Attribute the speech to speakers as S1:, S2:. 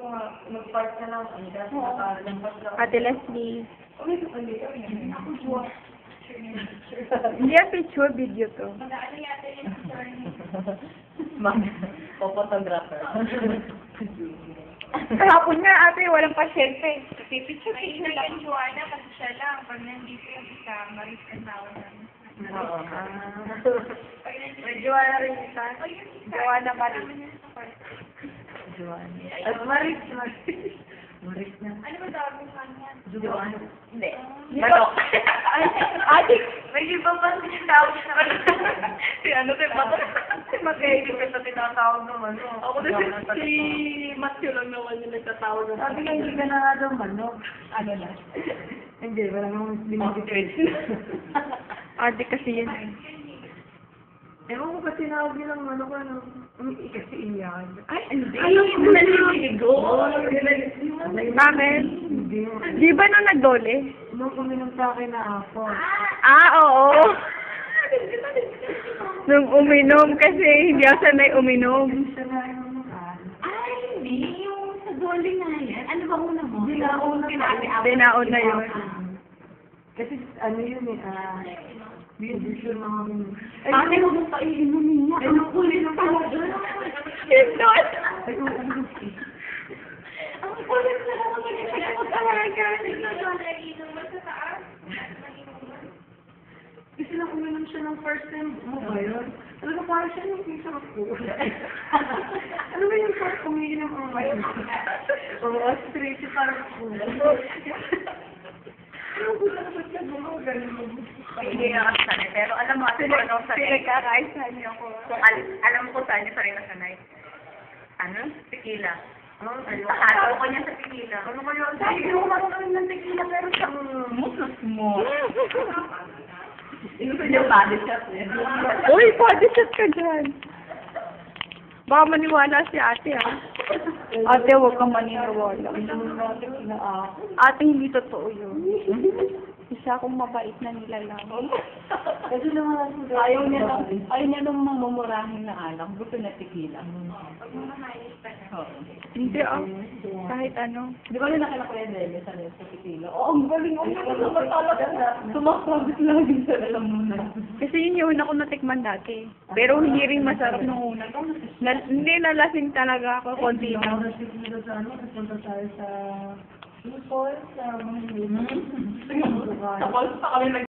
S1: Mag-park na lang.
S2: Ate Leslie.
S1: Ako
S2: Hindi yan picture, video to.
S1: Photographer.
S2: Kahapon nga ate, walang pasyente. Pipicture
S3: May
S2: lang.
S3: yung Joanna kasi siya lang. Pag nandito yung isa, Maris ang tawag namin.
S1: Oo.
S3: Pag nandito
S2: May Joanna rin isa. Joanna Maris.
S1: Joanna. At Maris. Maris na.
S3: ano ba tawag mo sa kanya?
S1: Joanna. Hindi.
S2: Manok. Ate,
S3: May iba pa siya tawag sa kanya.
S2: si ano si Mato? Si Mateo.
S1: Hindi ka tinatawag naman.
S2: Ako din si Matthew lang naman yung nagtatawag ng
S1: Sabi nga, hindi ka na nga daw manok.
S2: ano na.
S1: Hindi, wala nang binibigay.
S2: Ate kasi yun eh.
S1: Ewan ko ba tinawag nilang manok ano? Kasi iyan.
S2: Ay, hindi.
S1: Alam ko naliligo.
S2: Bakit?
S1: Hindi.
S2: Di ba nung nagdole?
S1: Nung uminom sa akin na ako.
S2: Ah, oo. Nung uminom kasi hindi ako sanay uminom.
S1: Siya na yung
S3: Ay, hindi. Yung sa Dolly nga yan. Ano ba una mo?
S2: Dinaon na yun.
S1: Kasi ano yun eh, hindi sure mga uminom.
S3: Ate, huwag mong paiinom niya.
S1: Ay, nung kulit ng talaga.
S2: Hindot!
S1: Ay, uminom.
S3: Ang kulit na lang ang pinipagod talaga.
S1: Kasi lang uminom siya ng first time mo ba yun? Talaga parang siya yung isa ko. Ano ba yung first umiinom ang ngayon? Oo, straight parang ko. Ano ko na ba't ka gumagaling mo?
S3: Hindi na kasi sanay. Pero alam mo, ate, kung anong sanay.
S2: Pinagkakaisa niyo ako.
S3: Kung alam mo kung saan niya sanay na sanay. Ano? Tequila. Nakataw ko niya sa tequila.
S1: Ano ba yun? Sabi ko marunong ng tequila pero siyang musos mo.
S3: Gusto niya body shot niya.
S2: Uy, body shot ka dyan. Baka maniwala si ate ah. Ate, huwag kang maniniwala. Ate, hindi totoo yun. Isa akong mabait na nilalang.
S1: Kasi naman
S3: Ayaw niya nung mamumurahin na alak. Gusto na tequila.
S2: Hindi ah. Kahit ano.
S3: Di ba yung nakilala Dele sa tequila? Oo, ang galing. Ang galing. Sumakabit lagi sa alam mo na.
S2: Kasi yun yung una ko natikman dati. Pero hindi rin masarap nung una. Hindi, nalasing talaga ako. Konti lang.
S1: sa ano, punta tayo sa Falls, sa mga
S3: Tapos pa kami